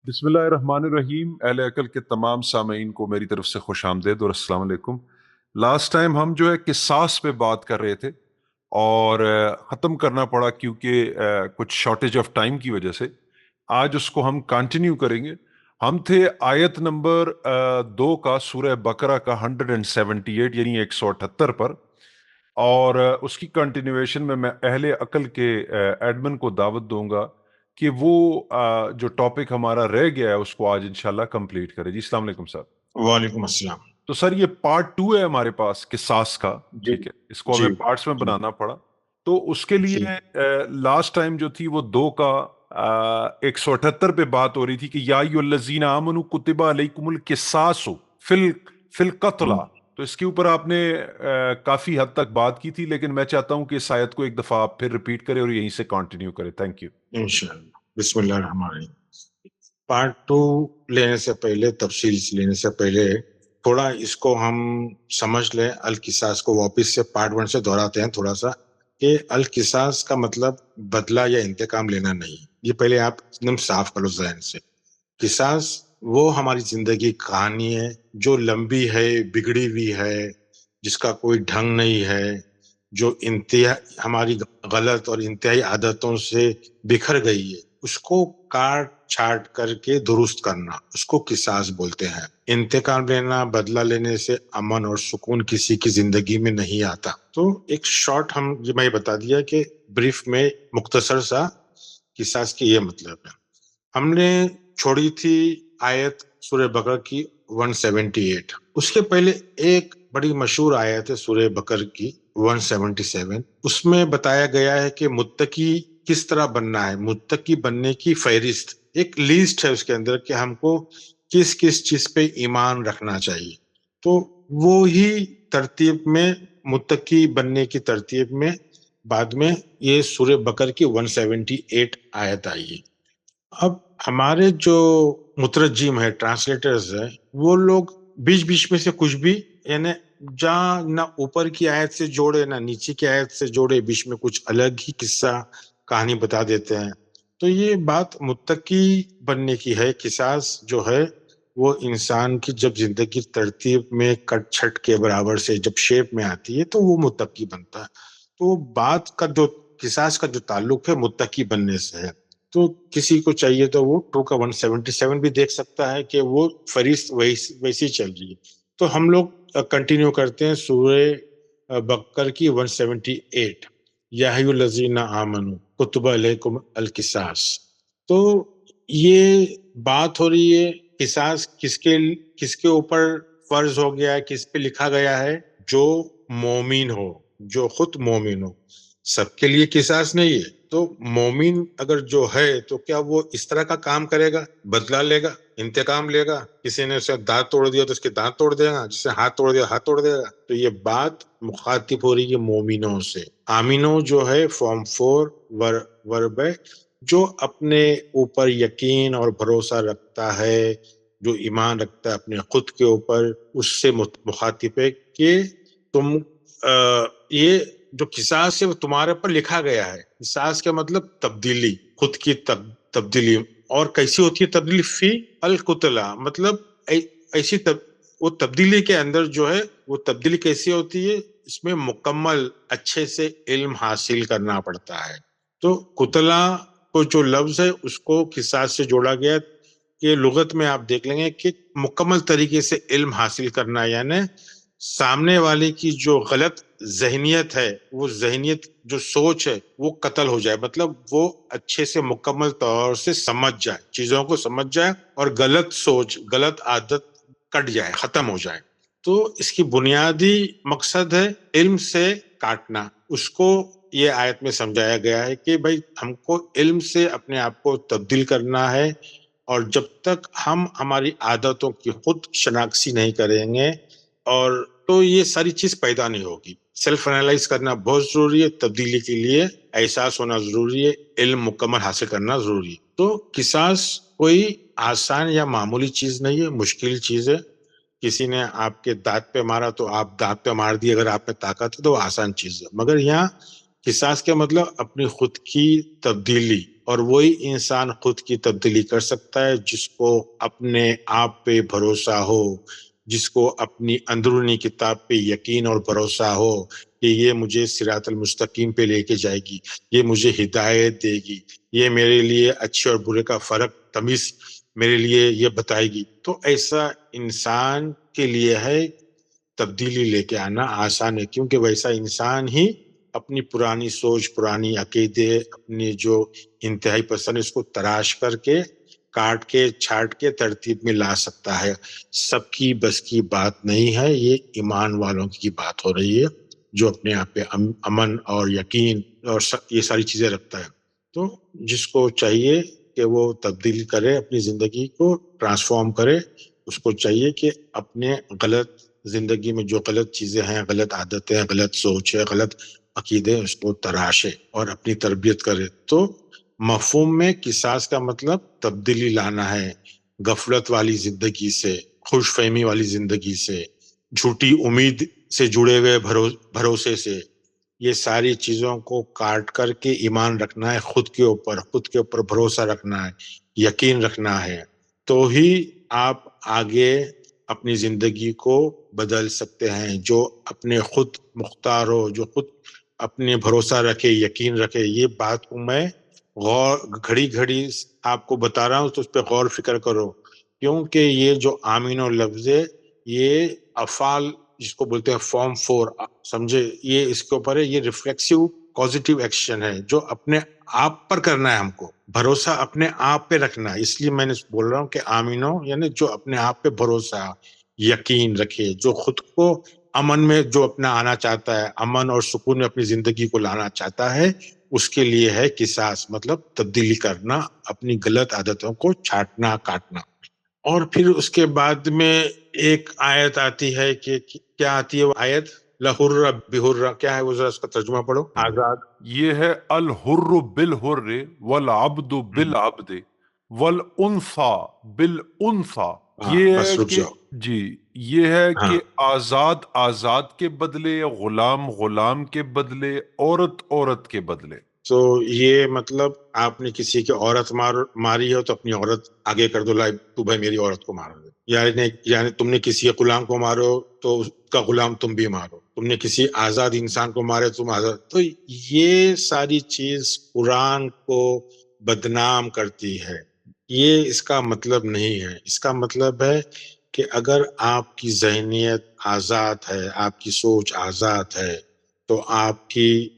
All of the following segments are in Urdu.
بسم اللہ الرحمن الرحیم، اہل عقل کے تمام سامعین کو میری طرف سے خوش آمدید اور السلام علیکم۔ لاسٹ ٹائم ہم جو ہے قصاص پہ بات کر رہے تھے اور ختم کرنا پڑا کیونکہ کچھ شارٹیج آف ٹائم کی وجہ سے۔ آج اس کو ہم کنٹینیو کریں گے۔ ہم تھے آیت نمبر 2 کا سورہ بقرہ کا 178 یعنی 178 پر، اور اس کی کنٹینیویشن میں اہل عقل کے ایڈمن کو دعوت دوں گا کہ وہ جو ٹاپک ہمارا رہ گیا ہے اس کو آج انشاءاللہ کمپلیٹ کرے۔ جی السلام علیکم سر۔ وعلیکم السلام۔ تو سر یہ پارٹ 2 ہے ہمارے پاس قصاص کا، جی ٹھیک ہے، اس کو جی ہمیں پارٹس میں جی بنانا پڑا۔ تو اس کے جی لیے لاسٹ ٹائم جو تھی وہ 2 کا 178 پہ بات ہو رہی تھی کہ یا ایھا الذین آمنوا کتب علیکم القصاص فی القتلی۔ تو اس کے اوپر آپ نے کافی حد تک بات کی تھی، لیکن میں چاہتا ہوں کہ اس آیت کو ایک دفعہ آپ پھر ریپیٹ کریں اور یہیں سے کنٹینیو کریں۔ Thank you. انشاءاللہ۔ بسم اللہ الرحمن الرحیم۔ پارٹ 2 لینے سے پہلے، تفصیل لینے سے پہلے تھوڑا اس کو ہم سمجھ لیں۔ القصاص کو واپس سے پارٹ 1 سے دہراتے ہیں تھوڑا سا، کہ القصاص کا مطلب بدلہ یا انتقام لینا نہیں۔ یہ پہلے آپ ایک دم صاف کرو ذہن سے۔ قصاص وہ ہماری زندگی کی کہانی ہے جو لمبی ہے، بگڑی ہوئی ہے، جس کا کوئی ڈھنگ نہیں ہے، جو ہماری غلط اور انتہائی عادتوں سے بکھر گئی ہے، اس کو کاٹ چھاٹ کر کے درست کرنا، اس کو قصاص بولتے ہیں۔ انتقام لینا، بدلہ لینے سے امن اور سکون کسی کی زندگی میں نہیں آتا۔ تو ایک شارٹ میں بتا دیا کہ بریف میں مختصر سا قصاص کی یہ مطلب ہے۔ ہم نے چھوڑی تھی آیت سورہ بقرہ کی 178۔ اس کے پہلے ایک بڑی مشہور آیت ہے سورہ بقرہ کی 177۔ اس میں بتایا گیا ہے کہ متقی کس طرح بننا ہے۔ متقی بننے کی فہرست، ایک لیسٹ ہے اس کے اندر کہ ہم کو کس کس چیز پہ ایمان رکھنا چاہیے۔ تو وہی ترتیب میں، متقی بننے کی ترتیب میں بعد میں یہ سورہ بقرہ کی 178 آیت آئی ہے۔ اب ہمارے جو مترجم ہے، ٹرانسلیٹرز ہیں، وہ لوگ بیچ بیچ میں سے کچھ بھی، یعنی جہاں نہ اوپر کی آیت سے جوڑے نہ نیچے کی آیت سے جوڑے، بیچ میں کچھ الگ ہی قصہ کہانی بتا دیتے ہیں۔ تو یہ بات متقی بننے کی ہے۔ قصاص جو ہے وہ انسان کی جب زندگی ترتیب میں کٹ چھٹ کے برابر سے جب شیپ میں آتی ہے تو وہ متقی بنتا ہے۔ تو بات کا جو قصاص کا جو تعلق ہے متقی بننے سے ہے۔ تو کسی کو چاہیے تو وہ 2 کا 177 بھی دیکھ سکتا ہے کہ وہ فہرست ویسی چل رہی ہے۔ تو ہم لوگ کنٹینیو کرتے ہیں سورہ بقرہ کی 178۔ یا ایھا الذین آمنوا کتب علیکم القصاص۔ تو یہ بات ہو رہی ہے قصاص کس کے اوپر فرض ہو گیا ہے، کس پہ لکھا گیا ہے؟ جو مومن ہو، جو خود مومن ہو۔ سب کے لیے قصاص نہیں ہے۔ تو مومن اگر جو ہے تو کیا وہ اس طرح کا کام کرے گا؟ بدلہ لے گا، انتقام لے گا؟ کسی نے اسے دانت توڑ دیا تو اس کے دانت توڑ دے گا، جس سے ہاتھ توڑ دیا ہاتھ توڑ دے گا؟ تو یہ بات مخاطب ہو رہی ہے مومنوں سے۔ آمینوں جو ہے فارم 4 ورب ہے، جو اپنے اوپر یقین اور بھروسہ رکھتا ہے، جو ایمان رکھتا ہے اپنے خود کے اوپر، اس سے مخاطب ہے کہ تم یہ جو قصاص ہے وہ تمہارے پر لکھا گیا ہے۔ قصاص کا مطلب تبدیلی، خود کی تبدیلی۔ اور کیسی ہوتی ہے تبدیلی؟ فی القتلہ، مطلب ایسی وہ تبدیلی کے اندر جو ہے وہ تبدیلی کیسی ہوتی ہے؟ اس میں مکمل اچھے سے علم حاصل کرنا پڑتا ہے۔ تو قتلہ کو جو لفظ ہے اس کو قصاص سے جوڑا گیا کہ لغت میں آپ دیکھ لیں گے کہ مکمل طریقے سے علم حاصل کرنا، یعنی سامنے والے کی جو غلط ذہنیت ہے، وہ ذہنیت جو سوچ ہے وہ قتل ہو جائے، مطلب وہ اچھے سے مکمل طور سے سمجھ جائے، چیزوں کو سمجھ جائے، اور غلط سوچ، غلط عادت کٹ جائے، ختم ہو جائے۔ تو اس کی بنیادی مقصد ہے علم سے کاٹنا۔ اس کو یہ آیت میں سمجھایا گیا ہے کہ بھائی ہم کو علم سے اپنے آپ کو تبدیل کرنا ہے، اور جب تک ہم ہماری عادتوں کی خود شناختی نہیں کریں گے اور تو یہ ساری چیز پیدا نہیں ہوگی۔ سیلف انالائز کرنا بہت ضروری ہے، تبدیلی کے لیے احساس ہونا ضروری ہے، علم مکمل حاصل کرنا ضروری ہے۔ تو قصاص کوئی آسان یا معمولی چیز نہیں ہے، مشکل چیز ہے۔ کسی نے آپ کے دانت پہ مارا تو آپ دانت پہ مار دیے، اگر آپ میں طاقت ہے تو وہ آسان چیز ہے۔ مگر یہاں قصاص کے مطلب اپنی خود کی تبدیلی، اور وہی انسان خود کی تبدیلی کر سکتا ہے جس کو اپنے آپ پہ بھروسہ ہو، جس کو اپنی اندرونی کتاب پہ یقین اور بھروسہ ہو کہ یہ مجھے صراط المستقیم پہ لے کے جائے گی، یہ مجھے ہدایت دے گی، یہ میرے لیے اچھے اور برے کا فرق تمیز میرے لیے یہ بتائے گی. تو ایسا انسان کے لیے ہے تبدیلی لے کے آنا آسان ہے، کیونکہ ویسا انسان ہی اپنی پرانی سوچ، پرانی عقیدے، اپنی جو انتہائی پسند اس کو تراش کر کے، کاٹ کے، چھاٹ کے ترتیب میں لا سکتا ہے. سب کی بس کی بات نہیں ہے، یہ ایمان والوں کی بات ہو رہی ہے جو اپنے آپ پہ امن اور یقین اور یہ ساری چیزیں رکھتا ہے. تو جس کو چاہیے کہ وہ تبدیل کرے، اپنی زندگی کو ٹرانسفارم کرے، اس کو چاہیے کہ اپنے غلط زندگی میں جو غلط چیزیں ہیں، غلط عادتیں، غلط سوچ ہے، غلط عقیدے، اس کو تراشے اور اپنی تربیت کرے. تو مفہوم میں قصاص کا مطلب تبدیلی لانا ہے، غفلت والی زندگی سے، خوش فہمی والی زندگی سے، جھوٹی امید سے جڑے ہوئے بھروسے سے، یہ ساری چیزوں کو کاٹ کر کے ایمان رکھنا ہے، خود کے اوپر بھروسہ رکھنا ہے، یقین رکھنا ہے. تو ہی آپ آگے اپنی زندگی کو بدل سکتے ہیں. جو اپنے خود مختار ہو، جو خود اپنے بھروسہ رکھے، یقین رکھے. یہ بات کو میں گھڑی گھڑی آپ کو بتا رہا ہوں تو اس پہ غور فکر کرو، کیونکہ یہ جو آمین و لفظ ہے، یہ افعال جس کو بولتے ہیں فارم 4، سمجھے، یہ اس کے اوپر ہے. یہ ریفلیکسو پازیٹیو ایکشن ہے جو اپنے آپ پر کرنا ہے، ہم کو بھروسہ اپنے آپ پہ رکھنا ہے. اس لیے میں نے بول رہا ہوں کہ آمینو یعنی جو اپنے آپ پہ بھروسہ، یقین رکھے، جو خود کو امن میں جو اپنا آنا چاہتا ہے، امن اور سکون میں اپنی زندگی کو لانا چاہتا ہے، اس کے لیے ہے قصاص، مطلب تبدیلی کرنا، اپنی غلط عادتوں کو چھاٹنا، کاٹنا. اور پھر اس کے بعد میں ایک آیت آتی ہے کہ کیا آتی ہے وہ آیت؟ لحر بحر، کیا ہے وہ؟ ذرا اس کا ترجمہ پڑھو. آزاد. یہ ہے الحر بالحر والعبد بالعبد والانثى بالانثى. یہ ہے بس رک کہ جاؤ. جی، یہ ہے ہاں کہ آزاد آزاد کے بدلے، غلام غلام کے بدلے، عورت عورت کے بدلے. تو یہ مطلب آپ نے کسی کی عورت ماری ہو تو اپنی عورت آگے کر دو، لائے تو بھائی میری عورت کو مار دے. یعنی تم نے کسی غلام کو مارو تو اس کا غلام تم بھی مارو. تم نے کسی آزاد انسان کو مارے تم آزاد. تو یہ ساری چیز قرآن کو بدنام کرتی ہے. یہ اس کا مطلب نہیں ہے. اس کا مطلب ہے کہ اگر آپ کی ذہنیت آزاد ہے، آپ کی سوچ آزاد ہے، تو آپ کی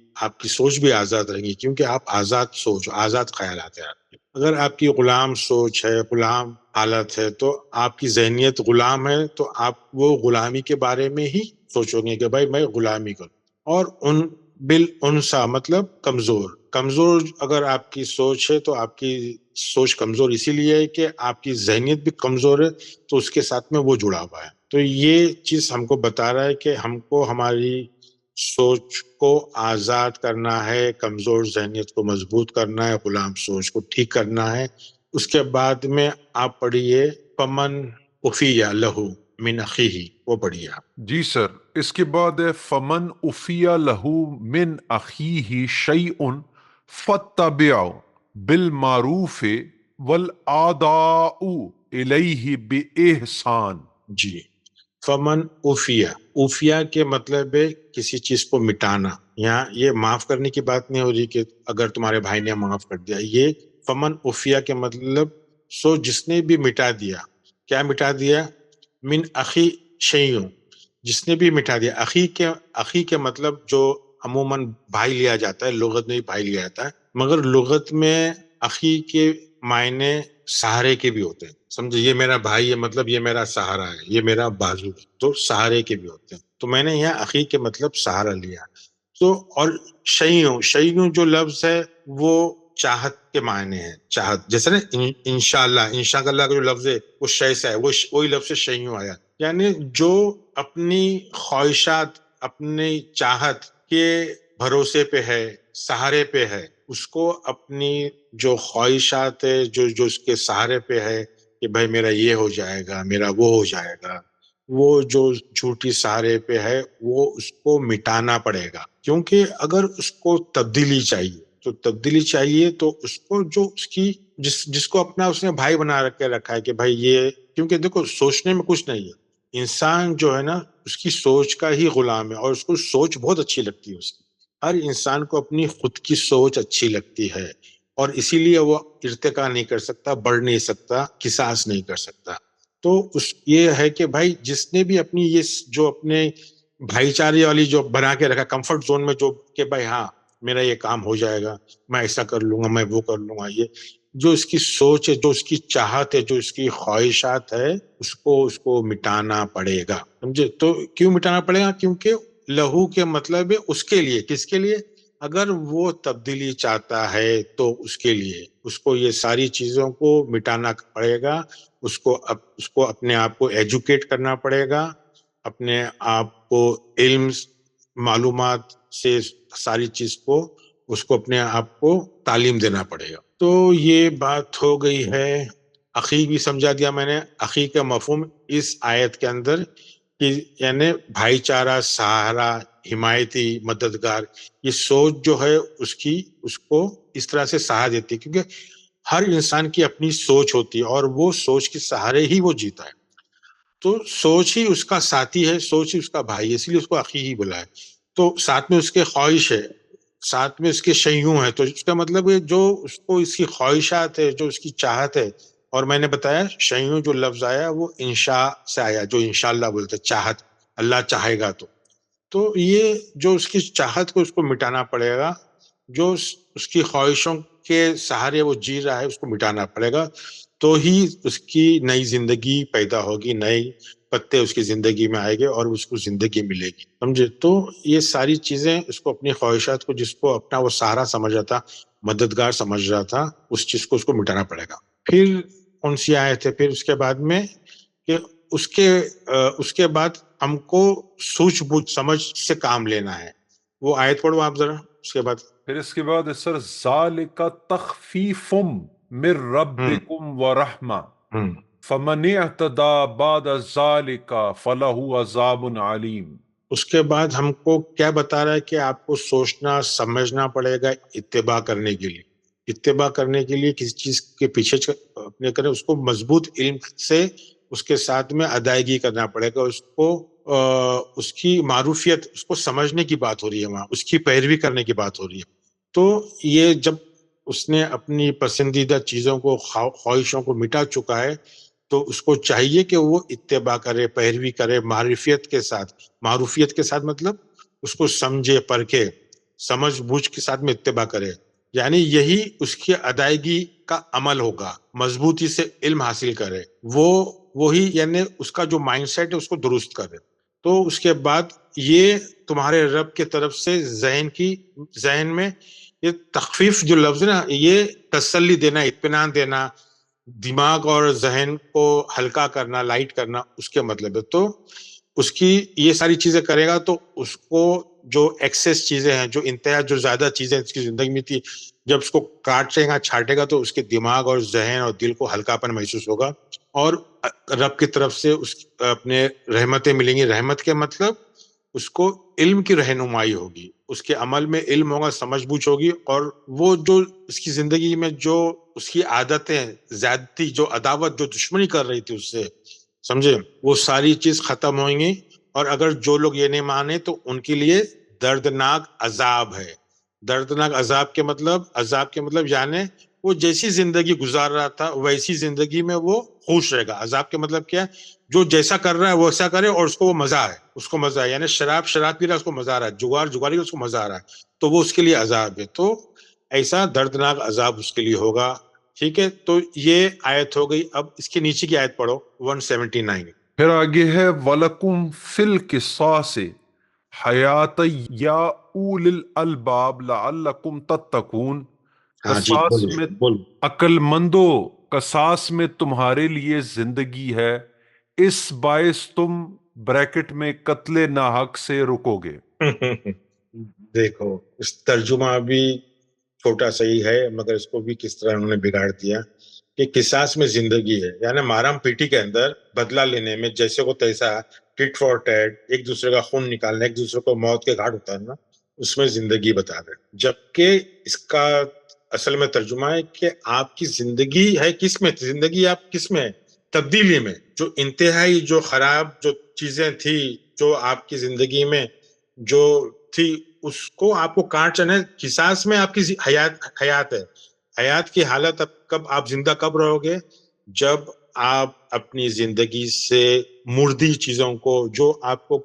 سوچ بھی آزاد رہیں گی، کیونکہ آپ آزاد سوچ، آزاد خیالات ہیں آپ کے. اگر آپ کی غلام سوچ ہے، غلام حالت ہے، تو آپ کی ذہنیت غلام ہے، تو آپ وہ غلامی کے بارے میں ہی سوچو گے کہ بھائی میں غلامی کروں. اور بالانثى مطلب کمزور اگر آپ کی سوچ ہے تو آپ کی سوچ کمزور اسی لیے ہے کہ آپ کی ذہنیت بھی کمزور ہے، تو اس کے ساتھ میں وہ جڑا ہوا ہے. تو یہ چیز ہم کو بتا رہا ہے کہ ہم کو ہماری سوچ کو آزاد کرنا ہے، کمزور ذہنیت کو مضبوط کرنا ہے، غلام سوچ کو ٹھیک کرنا ہے. اس کے بعد میں آپ پڑھیے فمن عفی لہ من اخیہ، وہ پڑھیے آپ. جی سر، اس کے بعد ہے فمن عفی لہ من اخیہ شیء فاتبع بالمعروف والاداء الیہ باحسان. جی. فمن عفیہ کے مطلب ہے کسی چیز کو مٹانا. یہاں یہ معاف کرنے کی بات نہیں ہو رہی کہ اگر تمہارے بھائی نے معاف کر دیا. یہ فمن عفیہ کے مطلب جس نے بھی مٹا دیا. کیا مٹا دیا؟ من اخی شیء، جس نے بھی مٹا دیا. اخی کے مطلب جو عموماً بھائی لیا جاتا ہے، لغت میں بھی بھائی لیا جاتا ہے، مگر لغت میں اخی کے معنی سہارے کے بھی ہوتے ہیں. سمجھے، یہ میرا بھائی ہے مطلب یہ میرا سہارا ہے، یہ میرا بازو ہے، تو سہارے کے بھی ہوتے ہیں. تو میں نے یہاں اخی کے مطلب سہارا لیا. تو اور شیء جو لفظ ہے وہ چاہت کے معنی ہے. چاہت جیسے نا انشاءاللہ کا جو لفظ ہے وہ شے سے ہے، وہی لفظ شیء آیا. یعنی جو اپنی خواہشات، اپنی چاہت کے بھروسے پہ ہے، سہارے پہ ہے، اس کو اپنی جو خواہشات ہے، جو اس کے سہارے پہ ہے کہ بھائی میرا یہ ہو جائے گا، میرا وہ ہو جائے گا، وہ جو جھوٹی سہارے پہ ہے وہ اس کو مٹانا پڑے گا. کیونکہ اگر اس کو تبدیلی چاہیے تو تبدیلی چاہیے تو اس کو جو اس کی جس کو اپنا اس نے بھائی بنا کے رکھا ہے کہ بھائی یہ، کیونکہ دیکھو سوچنے میں کچھ نہیں ہے، انسان جو ہے نا اس کی سوچ کا ہی غلام ہے، اور اس کو سوچ بہت اچھی لگتی ہے اس کی، ہر انسان کو اپنی خود کی سوچ اچھی لگتی ہے، اور اسی لیے وہ ارتقا نہیں کر سکتا، بڑھ نہیں سکتا، قصاص نہیں کر سکتا۔ تو یہ ہے کہ بھائی جس نے بھی اپنی یہ جو اپنے بھائی چارے والی جو بنا کے رکھا کمفرٹ زون میں، جو کہ بھائی ہاں میرا یہ کام ہو جائے گا، میں ایسا کر لوں گا، میں وہ کر لوں گا، یہ جو اس کی سوچ ہے، جو اس کی چاہت ہے، جو اس کی خواہشات ہے، اس کو مٹانا پڑے گا، سمجھے؟ تو کیوں مٹانا پڑے گا؟ کیونکہ لہو کے مطلب ہے اس کے لیے، کس کے لیے؟ اگر وہ تبدیلی چاہتا ہے تو اس کے لیے اس کو یہ ساری چیزوں کو مٹانا پڑے گا، اس کو اپنے آپ کو ایجوکیٹ کرنا پڑے گا، اپنے آپ کو علم معلومات سے ساری چیز کو اس کو اپنے آپ کو تعلیم دینا پڑے گا۔ تو یہ بات ہو گئی ہے۔ اخی بھی سمجھا دیا میں نے، اخی کا مفہوم اس آیت کے اندر کہ یعنی بھائی چارہ، سہارا، حمایتی، مددگار، یہ سوچ جو ہے اس کو اس طرح سے سہا دیتی ہے، کیونکہ ہر انسان کی اپنی سوچ ہوتی ہے اور وہ سوچ کے سہارے ہی وہ جیتا ہے، تو سوچ ہی اس کا ساتھی ہے، سوچ ہی اس کا بھائی ہے، اس لیے اس کو اخی ہی بولا ہے۔ تو ساتھ میں اس کے خواہش ہے، ساتھ میں اس کے شیوں ہے، تو اس کا مطلب ہے جو اس کو اس کی خواہشات ہے، جو اس کی چاہت ہے، اور میں نے بتایا شیوں جو لفظ آیا وہ انشاء سے آیا، جو انشاءاللہ بولتے چاہت، اللہ چاہے گا تو یہ جو اس کی چاہت کو اس کو مٹانا پڑے گا، جو اس کی خواہشوں کے سہارے وہ جی رہا ہے اس کو مٹانا پڑے گا، تو ہی اس کی نئی زندگی پیدا ہوگی، نئی پتے اس کی زندگی میں آئے گے اور اس کو زندگی ملے گی، سمجھے؟ تو یہ ساری چیزیں اس کو اپنی خواہشات کو، جس کو اپنا وہ سہارا سمجھ رہا تھا، مددگار سمجھ رہا تھا، اس چیز کو اس کو مٹانا پڑے گا۔ پھر کون سی آیت ہے پھر اس کے بعد میں کہ اس کے بعد ہم کو سوچ بوجھ سمجھ سے کام لینا ہے، وہ آیت پڑھو آپ ذرا اس کے بعد۔ پھر اس کے بعد سر ذالک تخفیف من ربکم ورحمہ ہوں فمن اعتدى بعد ذالک فلہ عذاب علیم۔ اس کے بعد ہم کو کیا بتا رہا ہے کہ آپ کو سوچنا سمجھنا پڑے گا اتباع کرنے کے لیے، اتباع کرنے کے لیے کسی چیز کے پیچھے اپنے کریں، اس کو مضبوط علم سے اس کے ساتھ میں ادائیگی کرنا پڑے گا، اس کو اس کی معروفیت، اس کو سمجھنے کی بات ہو رہی ہے وہاں، اس کی پیروی کرنے کی بات ہو رہی ہے۔ تو یہ جب اس نے اپنی پسندیدہ چیزوں کو، خواہشوں کو مٹا چکا ہے، تو اس کو چاہیے کہ وہ اتباع کرے، پیروی کرے معرفیت کے ساتھ۔ معروفیت کے ساتھ مطلب اس کو سمجھے، پرکھے، سمجھ بوجھ کے ساتھ میں اتباع کرے، یعنی یہی اس کی ادائیگی کا عمل ہوگا، مضبوطی سے علم حاصل کرے، وہی یعنی اس کا جو مائنڈ سیٹ ہے اس کو درست کرے۔ تو اس کے بعد یہ تمہارے رب کے طرف سے ذہن میں یہ تخفیف جو لفظ ہے نا، یہ تسلی دینا، اطمینان دینا، دماغ اور ذہن کو ہلکا کرنا، لائٹ کرنا، اس کے مطلب ہے۔ تو اس کی یہ ساری چیزیں کرے گا تو اس کو جو ایکسیس چیزیں ہیں، جو انتہا، جو زیادہ چیزیں اس کی زندگی میں تھی، جب اس کو کاٹے گا، چھانٹے گا، تو اس کے دماغ اور ذہن اور دل کو ہلکا پن محسوس ہوگا، اور رب کی طرف سے اپنے رحمتیں ملیں گی۔ رحمت کے مطلب اس کو علم کی رہنمائی ہوگی، اس کے عمل میں علم ہوگا، سمجھ بوجھ ہوگی، اور وہ جو اس کی زندگی میں جو اس کی عادتیں، زیادتی، جو عداوت، جو دشمنی کر رہی تھی اس سے، سمجھے، وہ ساری چیز ختم ہوئیں گی، اور اگر جو لوگ یہ نہیں مانے تو ان کے لیے دردناک عذاب ہے۔ دردناک عذاب کے مطلب یعنی وہ جیسی زندگی گزار رہا تھا ویسی زندگی میں وہ خوش رہے گا۔ عذاب کے مطلب کیا ہے؟ جو جیسا کر رہا ہے ویسا کرے، اور اس کو وہ مزہ ہے، اس کو مزہ ہے، یعنی شراب پی رہا ہے اس کو مزہ آ رہا ہے، جگاری اس کو مزہ آ رہا ہے، تو وہ اس کے لیے عذاب ہے۔ تو ایسا دردناک عذاب اس کے لیے ہوگا، ٹھیک ہے؟ تو یہ آیت ہو گئی۔ اب اس کے نیچے کی آیت پڑھو 179۔ پھر آگے ہے وَلَكُمْ فِي الْقِصَاصِ حَيَاةً يَا أُولِي الْأَلْبَابِ لَعَلَّكُمْ تَتَّقُونَ۔ ہاں جی، قصاص میں بولو۔ عقل مندو، قصاص میں تمہارے لیے زندگی ہے، اس باعث تم بریکٹ میں قتل ناحق سے رکو گے۔ دیکھو اس ترجمہ بھی چھوٹا صحیح ہے، مگر اس کو بھی کس طرح انہوں نے بگاڑ دیا کہ قصاص میں زندگی ہے، یعنی مارم پیٹی کے اندر بدلہ لینے میں جیسے کو تیسا، ٹٹ فار ٹیٹ، ایک دوسرے کا خون نکالنا، ایک دوسرے کو موت کے گھاٹ اتارنا، اس میں زندگی بتا رہے ہیں، جبکہ اس کا اصل میں ترجمہ ہے کہ آپ کی زندگی ہے کس میں، زندگی آپ کس میں ہے، تبدیلی میں. جو انتہائی جو خراب جو چیزیں تھی جو آپ کی زندگی میں جو تھی اس کو آپ کو کاٹنا ہے. قصاص میں آپ کی حیات ہے. حیات کی حالت کب آپ زندہ کب رہو گے؟ جب آپ اپنی زندگی سے مردی چیزوں کو جو آپ کو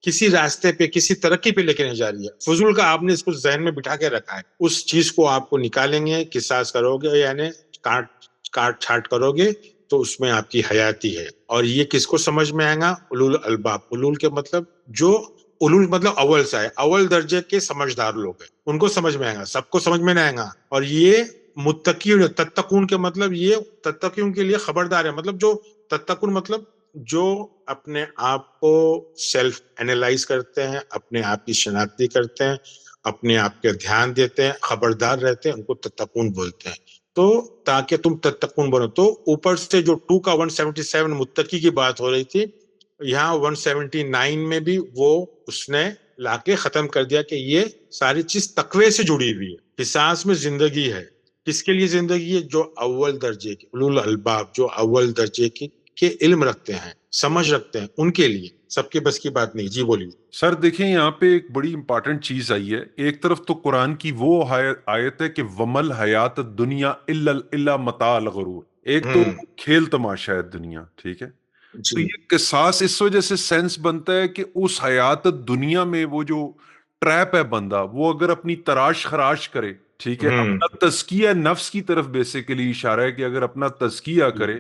کسی راستے پہ کسی ترقی پہ لے کے نہیں جا رہی ہے، فضول کا آپ نے اس کو ذہن میں بٹھا کے رکھا ہے، اس چیز کو آپ کو نکالیں گے، قصاص کرو گے یعنی کاٹ چھاٹ کرو گے تو اس میں آپ کی حیاتی ہے. اور یہ کس کو سمجھ میں آئے گا؟ اولول الباب. اولول کے مطلب جو اولول مطلب اول سے ہے، اول درجے کے سمجھدار لوگ ہیں، ان کو سمجھ میں آئے گا، سب کو سمجھ میں نہیں آئے گا. اور یہ متقین تتقون کے مطلب یہ تتقون کے لیے خبردار ہے، مطلب جو تتقون مطلب جو اپنے آپ کو سیلف اینالائز کرتے ہیں، اپنے آپ کی شناختی کرتے ہیں، اپنے آپ کے دھیان دیتے ہیں، خبردار رہتے ہیں، ان کو تتقون بولتے ہیں. تو تاکہ تم تتقون بنو. تو اوپر سے جو 2 کا 177 متقی کی بات ہو رہی تھی، یہاں 179 میں بھی وہ اس نے لا کے ختم کر دیا کہ یہ ساری چیز تقوی سے جڑی ہوئی ہے. قصاص میں زندگی ہے. کس کے لیے زندگی ہے؟ جو اول درجے کے اولو الالباب، جو اول درجے کے علم رکھتے ہیں، سمجھ رکھتے ہیں، ان کے لیے. سب کے بس کی بات نہیں. جی بولیے. سر دیکھیں یہاں پہ ایک بڑی امپارٹنٹ چیز آئی ہے. ایک طرف تو قرآن کی وہ آیت ہے کہ ومل حیات دنیا الا متاع الغرور، ایک تو کھیل تماشا ہے دنیا، ٹھیک ہے. تو جی یہ قصاص اس وجہ سے سینس بنتا ہے کہ اس حیات دنیا میں وہ جو ٹریپ ہے بندہ، وہ اگر اپنی تراش خراش کرے، ٹھیک ہے، اپنا تزکیہ نفس کی طرف بیسیکلی اشارہ ہے کہ اگر اپنا تزکیہ کرے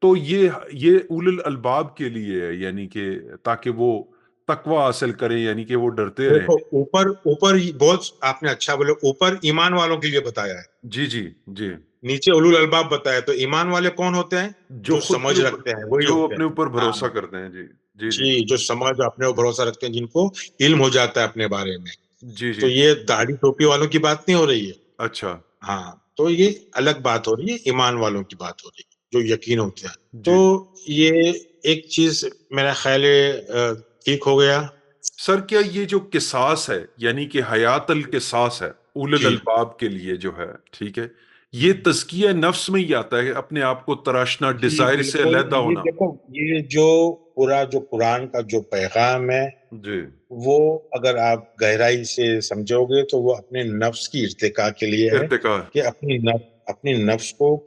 تو یہ اول الالباب کے لیے ہے، یعنی کہ تاکہ وہ تقوی حاصل کریں، یعنی کہ وہ ڈرتے رہیں. دیکھو اوپر بہت آپ نے اچھا بولے، اوپر ایمان والوں کے لیے بتایا ہے، جی جی جی. نیچے اولو الالباب بتایا. تو ایمان والے کون ہوتے ہیں؟ جو جو خود کے سمجھ اوپر، رکھتے ہیں وہی جو ہوتے ہیں. اپنے اوپر ہاں بھروسہ کرتے ہیں. جی جی جی جی، جو سمجھ اپنے اوپر بھروسہ رکھتے ہیں، جن کو علم ہو جاتا ہے اپنے بارے میں. جی تو جی. یہ داڑھی ٹوپی والوں کی بات نہیں ہو رہی ہے. اچھا. ہاں، تو یہ الگ بات ہو رہی ہے، ایمان والوں کی بات ہو رہی ہے جو یقین ہوتے ہیں. تو جی یہ ایک چیز میرا خیال ہے ٹھیک ہو گیا. سر، کیا یہ جو قصاص ہے یعنی کہ حیات القصاص ہے اول جی الالباب کے لیے جو ہے، ٹھیک ہے، یہ تزکیہ نفس میں ہی آتا ہے، اپنے آپ کو تراشنا، جی ڈیزائر سے بالکل. علیحدہ یہ ہونا. دیکھو، یہ جو پورا جو قرآن کا جو پیغام ہے جی. وہ اگر آپ گہرائی سے سمجھو گے تو وہ اپنے نفس کی ارتقاء کے لیے ہے، ارتقاء. کہ اپنی نفس کو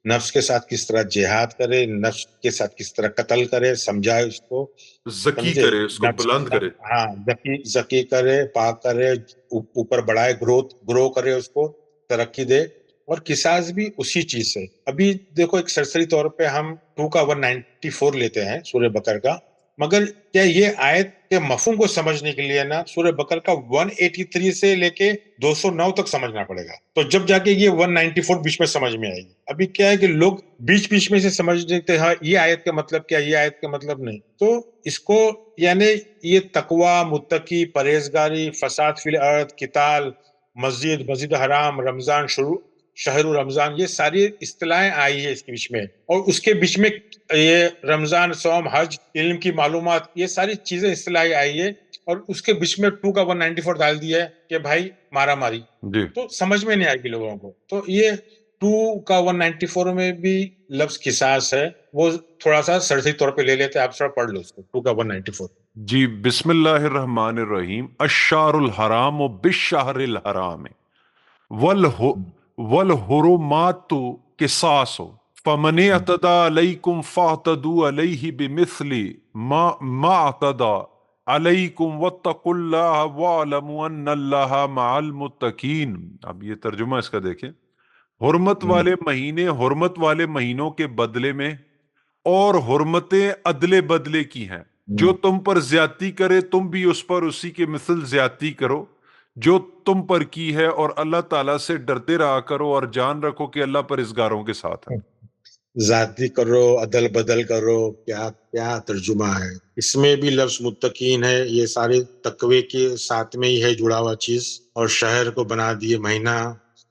نفس کے ساتھ کس طرح جہاد کرے، نفس کے ساتھ کس طرح قتل کرے، سمجھائے اس کو. زکی سمجھے؟ کرے، اس کو نفس بلند کرے. ہاں، ذکی کرے، پاک کرے، اوپر بڑھائے، گرو کرے، اس کو ترقی دے. اور قصاص بھی اسی چیز سے. ابھی دیکھو ایک سرسری طور پہ ہم 2 کا 194 لیتے ہیں سورہ بقرہ کا، مگر کیا یہ آیت کے مفہوم کو سمجھنے کے لیے نا سورہ بقرہ کا 183 سے لے کے 209 تک سمجھنا پڑے گا، تو جب جا کے یہ 194 بیچ میں سمجھ میں آئے گی. ابھی کیا ہے کہ لوگ بیچ میں سے سمجھ لیتے ہیں یہ آیت کا مطلب کیا، یہ آیت کا مطلب نہیں. تو اس کو یعنی یہ تقوی، متقی، پرہیزگاری، فساد فی الارض، قتال، مسجد حرام، رمضان شروع، شہر رمضان، یہ ساری اصطلاحیں آئی ہے اس کے بیچ میں. اور اس کے بیچ میں یہ رمضان، صوم، حج، علم کی معلومات، یہ ساری چیزیں اصطلاحیں آئی ہے. اور اس کے بیچ میں 2 کا 194 ڈال دیا ہے کہ بھائی مارا ماری. جی. تو سمجھ میں نہیں آئے گی لوگوں کو. تو یہ 2 کا 194 میں بھی لفظ قصاص ہے، وہ تھوڑا سا سرسری طور پہ لے لیتے، آپ تھوڑا پڑھ لو اس کو 2 کا 194. جی. بسم اللہ الرحمن الرحیم. الشہر الحرام بالشہر الحرام والحرمات قصاص فمن اعتدى علیکم فاعتدوا علیہ بمثل ما اعتدى علیکم واتقوا اللہ واعلموا ان اللہ مع المتقین. اب یہ ترجمہ اس کا دیکھیں. حرمت والے مہینے حرمت والے مہینوں کے بدلے میں اور حرمتیں ادلے بدلے کی ہیں. جو تم پر زیادتی کرے تم بھی اس پر اسی کے مثل زیادتی کرو جو تم پر کی ہے، اور اللہ تعالیٰ سے ڈرتے رہا کرو اور جان رکھو کہ اللہ پرہیزگاروں کے ساتھ ہے. ذاتی کرو، عدل بدل کرو، کیا کیا ترجمہ ہے. اس میں بھی لفظ متقین ہے، یہ سارے تقوی کے ساتھ میں ہی ہے جڑا ہوا چیز. اور شہر کو بنا دیے مہینہ،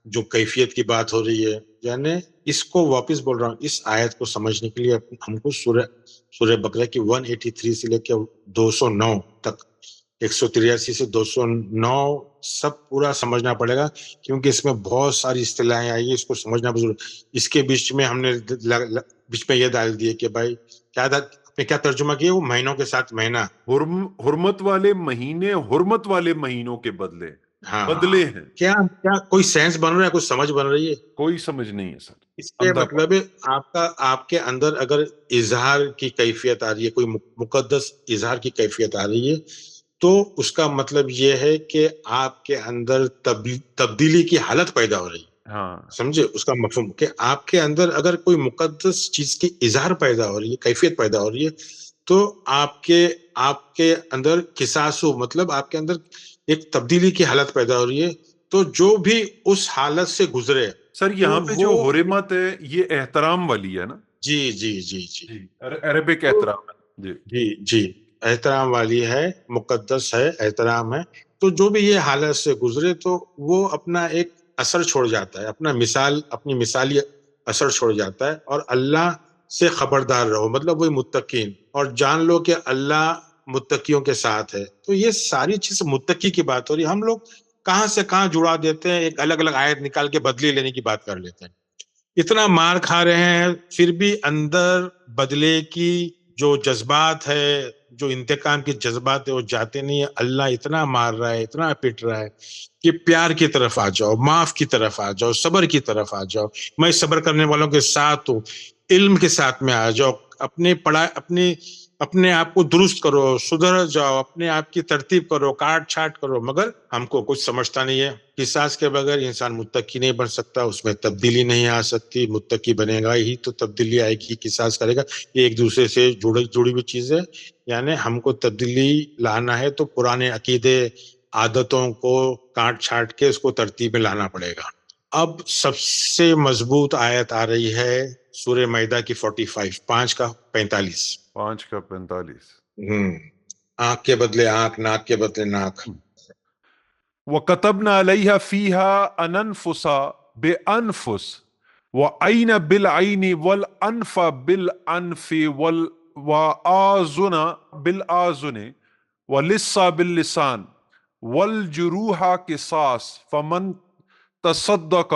جو کیفیت کی بات ہو رہی ہے. یعنی اس کو واپس بول رہا ہوں، اس آیت کو سمجھنے کے لیے ہم کو سورہ بقرہ کی 183 سے لے کے 209 تک 183 سے 209 سب پورا سمجھنا پڑے گا، کیونکہ اس میں بہت ساری اصطلاحیں آئی ہیں، اس کو سمجھنا ضرور۔ اس کے بیچ میں ہم نے بیچ میں یہ ڈال دیے کہ بھائی آپ نے کیا ترجمہ کیا، وہ مہینوں کے ساتھ مہینہ، حرمت والے مہینے حرمت والے مہینوں کے بدلے ہاں بدلے ہیں، کیا کیا کوئی سینس بن رہا ہے، کوئی سمجھ بن رہی ہے؟ کوئی سمجھ نہیں ہے سر، اس کے اندھا مطلب ہے آپ کے اندر اگر اظہار کی کیفیت آ رہی ہے، کوئی مقدس اظہار کی کیفیت آ رہی ہے، تو اس کا مطلب یہ ہے کہ آپ کے اندر تبدیلی کی حالت پیدا ہو رہی ہے۔ ہاں سمجھے اس کا مفہوم، کہ آپ کے اندر اگر کوئی مقدس چیز کی اظہار پیدا ہو رہی ہے، کیفیت پیدا ہو رہی ہے، تو آپ کے اندر قصاصو، مطلب آپ کے اندر ایک تبدیلی کی حالت پیدا ہو رہی ہے، تو جو بھی اس حالت سے گزرے سر، تو یہاں پہ جو وہ، حرمت ہے یہ احترام والی ہے نا؟ جی جی جی جی جی، عربک تو احترام ہے جی۔ جی جی احترام والی ہے، مقدس ہے، احترام ہے، تو جو بھی یہ حالت سے گزرے تو وہ اپنا ایک اثر چھوڑ جاتا ہے، اپنی مثالی اثر چھوڑ جاتا ہے، اور اللہ سے خبردار رہو، مطلب وہی متقین، اور جان لو کہ اللہ متقیوں کے ساتھ ہے۔ تو یہ ساری چیز متقی کی بات ہو رہی ہے، ہم لوگ کہاں سے کہاں جڑا دیتے ہیں، ایک الگ الگ آیت نکال کے بدلے لینے کی بات کر لیتے ہیں، اتنا مار کھا رہے ہیں، پھر بھی اندر بدلے کی جو جذبات ہے، جو انتقام کے جذبات ہے، وہ جاتے نہیں ہے۔ اللہ اتنا مار رہا ہے، اتنا پٹ رہا ہے کہ پیار کی طرف آ جاؤ، معاف کی طرف آ جاؤ، صبر کی طرف آ جاؤ، میں صبر کرنے والوں کے ساتھ ہوں، علم کے ساتھ میں آ جاؤ، اپنے آپ کو درست کرو، سدھر جاؤ، اپنے آپ کی ترتیب کرو، کاٹ چھاٹ کرو، مگر ہم کو کچھ سمجھتا نہیں ہے۔ قصاص کے بغیر انسان متقی نہیں بن سکتا، اس میں تبدیلی نہیں آ سکتی، متقی بنے گا ہی تو تبدیلی آئے گی، قصاص کرے گا، یہ ایک دوسرے سے جڑی ہوئی چیز ہے۔ یعنی ہم کو تبدیلی لانا ہے تو پرانے عقیدے، عادتوں کو کاٹ چھاٹ کے اس کو ترتیب میں لانا پڑے گا۔ اب سب سے مضبوط آیت آ رہی ہے سورہ مائدہ کی 45، 5:45۔ 5:45۔ آنکھ کے بدلے آنکھ، ناک کے بدلے ناک۔ وَكَتَبْنَا عَلَيْهَا فِيهَا أَنْ أَنفُسَ بِأَنفُسٍ وَعَيْنَ بِالْعَيْنِ وَالْأَنْفَ بِالْأَنْفِ وَآذُنَ بِالْآذُنِ وَاللِّسَّانَ بِاللِّسَانِ وَالْجُرُوحَ قِصَاصٌ فَمَنْ تَصَدَّقَ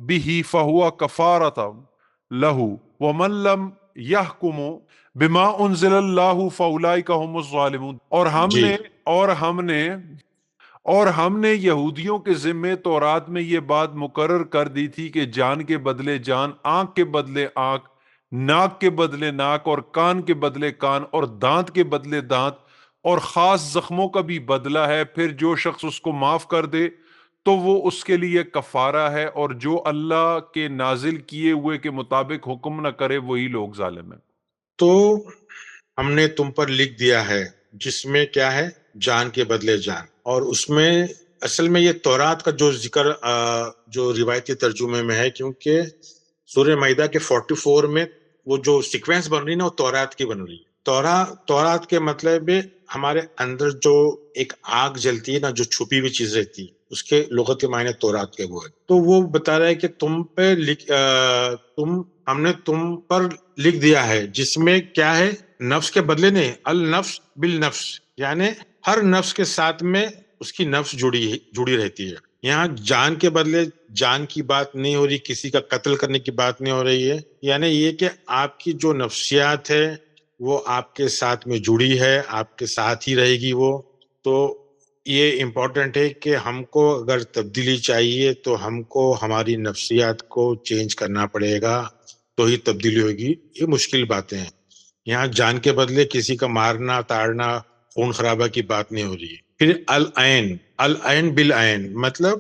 بِهِ فَهُوَ كَفَارَةٌ لَهُ وَمَنْ لَمْ يَحْكُمْ بِمَا أُنزِلَ اللَّهُ فَأُولَئِكَ هُمُ الظَّالِمُونَ۔ اور ہم نے یہودیوں کے ذمے تورات میں یہ بات مقرر کر دی تھی کہ جان کے بدلے جان، آنکھ کے بدلے آنکھ، ناک کے بدلے ناک، اور کان کے بدلے کان، اور دانت کے بدلے دانت، اور خاص زخموں کا بھی بدلہ ہے۔ پھر جو شخص اس کو معاف کر دے تو وہ اس کے لیے کفارہ ہے، اور جو اللہ کے نازل کیے ہوئے کے مطابق حکم نہ کرے وہی لوگ ظالم ہیں۔ تو ہم نے تم پر لکھ دیا ہے، جس میں کیا ہے، جان کے بدلے جان، اور اس میں اصل میں یہ تورات کا جو ذکر جو روایتی ترجمے میں ہے، کیونکہ سورہ مائدہ کے 44 میں وہ جو سیکوینس بن رہی ہے نا، وہ تورات کی بن رہی ہے۔ تورات کے مطلب ہمارے اندر جو ایک آگ جلتی ہے نا، جو چھپی ہوئی چیز رہتی ہے، اس کے لغت معنی تورات کے وہ ہے۔ تو وہ بتا رہا ہے کہ ہم نے تم پر لکھ دیا ہے، جس میں کیا ہے، نفس کے بدلے نہیں، النفس بالنفس، یعنی ہر نفس کے ساتھ میں اس کی نفس جڑی رہتی ہے۔ یہاں جان کے بدلے جان کی بات نہیں ہو رہی، کسی کا قتل کرنے کی بات نہیں ہو رہی ہے، یعنی یہ کہ آپ کی جو نفسیات ہے وہ آپ کے ساتھ میں جڑی ہے، آپ کے ساتھ ہی رہے گی وہ۔ تو یہ امپورٹنٹ ہے کہ ہم کو اگر تبدیلی چاہیے تو ہم کو ہماری نفسیات کو چینج کرنا پڑے گا، تو ہی تبدیلی ہوگی۔ یہ مشکل باتیں ہیں، یہاں جان کے بدلے کسی کا مارنا، تاڑنا، خون خرابہ کی بات نہیں ہو رہی ہے۔ پھر العین بالعین، مطلب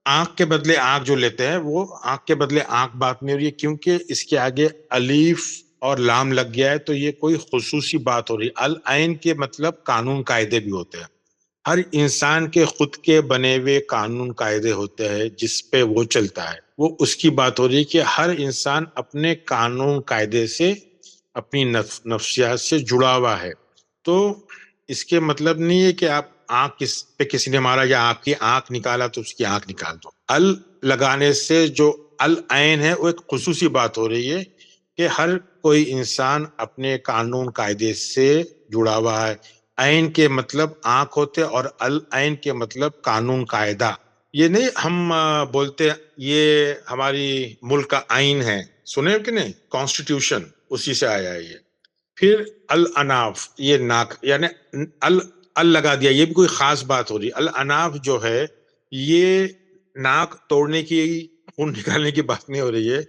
آنکھ کے بدلے آنکھ جو لیتے ہیں، وہ آنکھ کے بدلے آنکھ بات نہیں ہو رہی ہے، کیونکہ اس کے آگے الف اور لام لگ گیا ہے، تو یہ کوئی خصوصی بات ہو رہی ہے۔ العین کے مطلب قانون قاعدے بھی ہوتے ہیں، ہر انسان کے خود کے بنے ہوئے قانون قاعدے ہوتے ہیں جس پہ وہ چلتا ہے، وہ اس کی بات ہو رہی ہے کہ ہر انسان اپنے قانون قاعدے سے، اپنی نفسیات سے جڑا ہوا ہے۔ تو اس کے مطلب نہیں ہے کہ آپ آنکھ پہ کسی نے مارا یا آپ کی آنکھ نکالا تو اس کی آنکھ نکال دو۔ لگانے سے جو العین ہے وہ ایک خصوصی بات ہو رہی ہے کہ ہر کوئی انسان اپنے قانون قاعدے سے جڑا ہوا ہے، عین کے مطلب آنکھ ہوتے اور العین کے مطلب قانون قاعدہ. یہ نہیں ہم بولتے یہ ہماری ملک کا آئین ہے, سنے کہ نہیں, کانسٹیٹیوشن, اسی سے آیا ہے یہ. پھر الاناف, یہ ناک, یعنی ال لگا دیا, یہ بھی کوئی خاص بات ہو رہی. الاناف جو ہے یہ ناک توڑنے کی, خون نکالنے کی بات نہیں ہو رہی ہے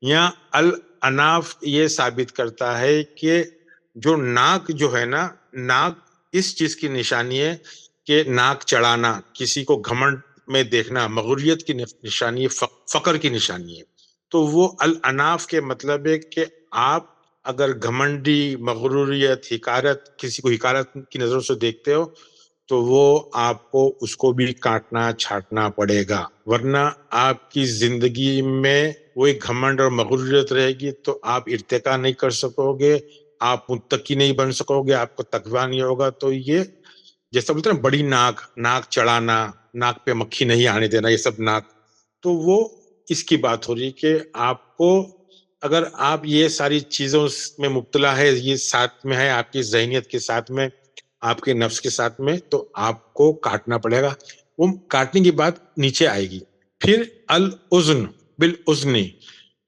یہاں. الاناف یہ ثابت کرتا ہے کہ جو ناک جو ہے نا, ناک اس چیز کی نشانی ہے کہ ناک چڑھانا, کسی کو گھمنڈ میں دیکھنا, مغروریت کی نشانی ہے, فقر کی نشانی ہے. تو وہ الاناف کے مطلب ہے کہ آپ اگر گھمنڈی, مغروریت, حقارت, کسی کو حقارت کی نظروں سے دیکھتے ہو تو وہ آپ کو اس کو بھی کاٹنا چھاٹنا پڑے گا, ورنہ آپ کی زندگی میں وہی گھمنڈ اور مغروریت رہے گی تو آپ ارتقا نہیں کر سکو گے, آپ متقی نہیں بن سکو گے, آپ کو تقویٰ نہیں ہوگا. تو یہ جیسا بولتے ہیں نا بڑی ناک, ناک چڑھانا, ناک پہ مکھی نہیں آنے دینا, یہ سب ناک, تو وہ اس کی بات ہو رہی کہ آپ کو اگر آپ یہ ساری چیزوں میں مبتلا ہے, یہ ساتھ میں ہے آپ کی ذہنیت کے ساتھ میں, آپ کے نفس کے ساتھ میں, تو آپ کو کاٹنا پڑے گا. وہ کاٹنے کی بات نیچے آئے گی. پھر الاذن بالاذنی,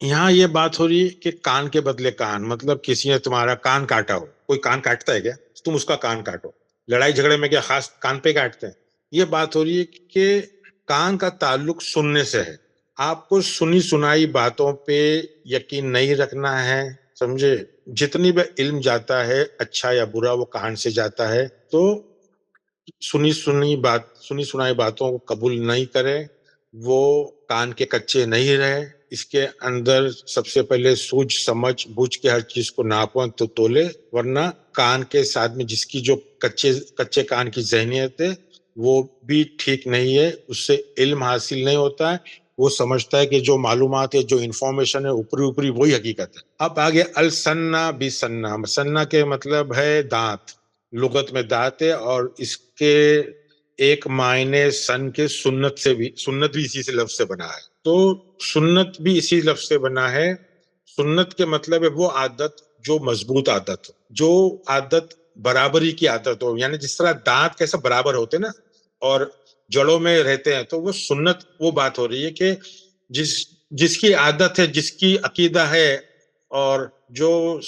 یہاں یہ بات ہو رہی ہے کہ کان کے بدلے کان, مطلب کسی نے تمہارا کان کاٹا ہو. کوئی کان کاٹتا ہے کیا؟ تم اس کا کان کاٹو. لڑائی جھگڑے میں کیا خاص کان پہ کاٹتے ہیں؟ یہ بات ہو رہی ہے کہ کان کا تعلق سننے سے ہے. آپ کو سنی سنائی باتوں پہ یقین نہیں رکھنا ہے, سمجھے. جتنی بھی علم جاتا ہے اچھا یا برا وہ کان سے جاتا ہے, تو سنی سنائی باتوں کو قبول نہیں کرے, وہ کان کے کچے نہیں رہے. اس کے اندر سب سے پہلے سوچ سمجھ بوجھ کے ہر چیز کو ناپیں تو تولے, ورنہ کان کے ساتھ میں جس کی جو کچے کان کی ذہنیت ہے وہ بھی ٹھیک نہیں ہے, اس سے علم حاصل نہیں ہوتا ہے. وہ سمجھتا ہے کہ جو معلومات ہے, جو انفارمیشن ہے اوپری اوپری وہی حقیقت ہے. اب آگے السنہ بسنہ, سنہ کے مطلب ہے دانت, لغت میں دانت ہے, اور اس کے ایک معنی سن کے سنت سے بھی, سنت بھی اسی سے لفظ سے بنا ہے. تو سنت بھی اسی لفظ سے بنا ہے. سنت کے مطلب ہے وہ عادت جو مضبوط عادت, جو عادت برابری کی عادت ہو, یعنی جس طرح دانت کیسا برابر ہوتے نا اور جڑوں میں رہتے ہیں, تو وہ سنت وہ بات ہو رہی ہے کہ جس کی عادت ہے, جس کی عقیدہ ہے, اور جو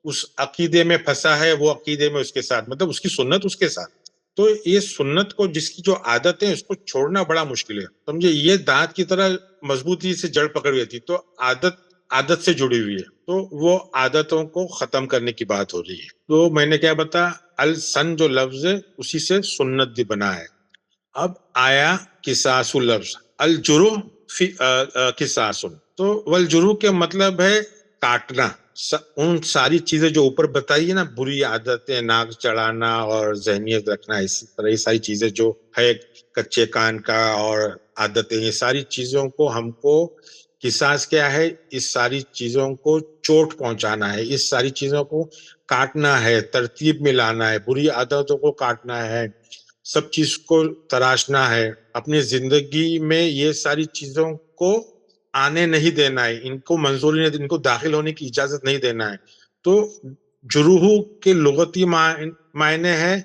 اس عقیدے میں پھنسا ہے وہ عقیدے میں اس کے ساتھ, مطلب اس کی سنت اس کے ساتھ. تو یہ سنت کو, جس کی جو عادت ہے اس کو چھوڑنا بڑا مشکل ہے, سمجھے. یہ دانت کی طرح مضبوطی سے جڑ پکڑ ہوئی تھی, تو عادت سے جڑی ہوئی ہے, تو وہ عادتوں کو ختم کرنے کی بات ہو رہی ہے. تو میں نے کیا بتا, السن جو لفظ ہے اسی سے سنت بھی بنا ہے. اب آیا قصاص لفظ, الجروح فی قصاص, تو والجروح کے مطلب ہے کاٹنا. ان ساری چیزیں جو اوپر بتائی ہے نا, بری عادتیں, ناک چڑھانا اور ذہنیت رکھنا, اسی طرح یہ ساری چیزیں جو ہے, کچے کان کا اور عادتیں, یہ ساری چیزوں کو ہم کو قصاص کیا ہے, اس ساری چیزوں کو چوٹ پہنچانا ہے, اس ساری چیزوں کو کاٹنا ہے, ترتیب میں لانا ہے, بری عادتوں کو کاٹنا ہے, سب چیز کو تراشنا ہے. اپنی زندگی میں یہ ساری چیزوں کو آنے نہیں دینا ہے, ان کو منظوری نہیں, ان کو داخل ہونے کی اجازت نہیں دینا ہے. تو جروح کے لغتی معنی ہے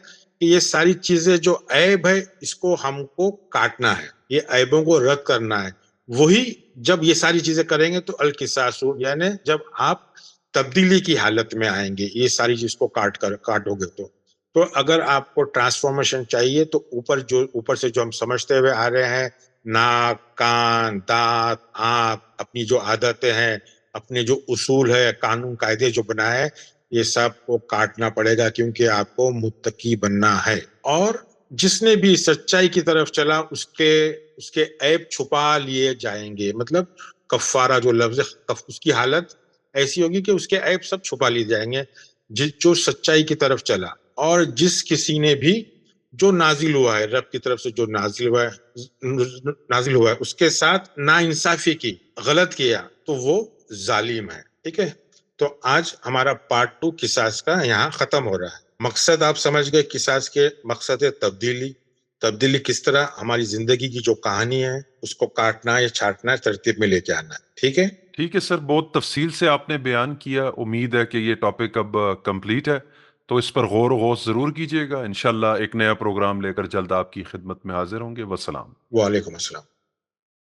کہ یہ ساری چیزیں جو عیب ہے اس کو ہم کو کاٹنا ہے, یہ عیبوں کو رد کرنا ہے. وہی جب یہ ساری چیزیں کریں گے تو القصاص, یعنی جب آپ تبدیلی کی حالت میں آئیں گے, یہ ساری چیز کو کاٹو گے تو اگر آپ کو ٹرانسفارمیشن چاہیے تو اوپر سے جو ہم سمجھتے ہوئے آ رہے ہیں, ناک, کان, دانت, آنکھ, اپنی جو عادتیں ہیں, اپنے جو اصول ہے, قانون قاعدے جو بنا ہے, یہ سب کو کاٹنا پڑے گا, کیونکہ آپ کو متقی بننا ہے. اور جس نے بھی سچائی کی طرف چلا اس کے عیب چھپا لیے جائیں گے. مطلب کفارہ جو لفظ ہے, اس کی حالت ایسی ہوگی کہ اس کے عیب سب چھپا لیے جائیں گے, جو سچائی کی طرف چلا. اور جس کسی نے بھی جو نازل ہوا ہے, رب کی طرف سے جو نازل ہوا ہے اس کے ساتھ ناانصافی کی, غلط کیا, تو وہ ظالم ہے. ٹھیک ہے, تو آج ہمارا پارٹ 2 قصاص کا یہاں ختم ہو رہا ہے. مقصد آپ سمجھ گئے قصاص کے, مقصد ہے تبدیلی کس طرح ہماری زندگی کی جو کہانی ہے اس کو کاٹنا یا چھاٹنا, ترتیب میں لے کے آنا ہے. ٹھیک ہے ٹھیک ہے سر, بہت تفصیل سے آپ نے بیان کیا. امید ہے کہ یہ ٹاپک اب کمپلیٹ ہے. تو اس پر غور و غوص ضرور کیجیے گا. انشاءاللہ ایک نیا پروگرام لے کر جلد آپ کی خدمت میں حاضر ہوں گے. وسلام. وعلیکم السلام.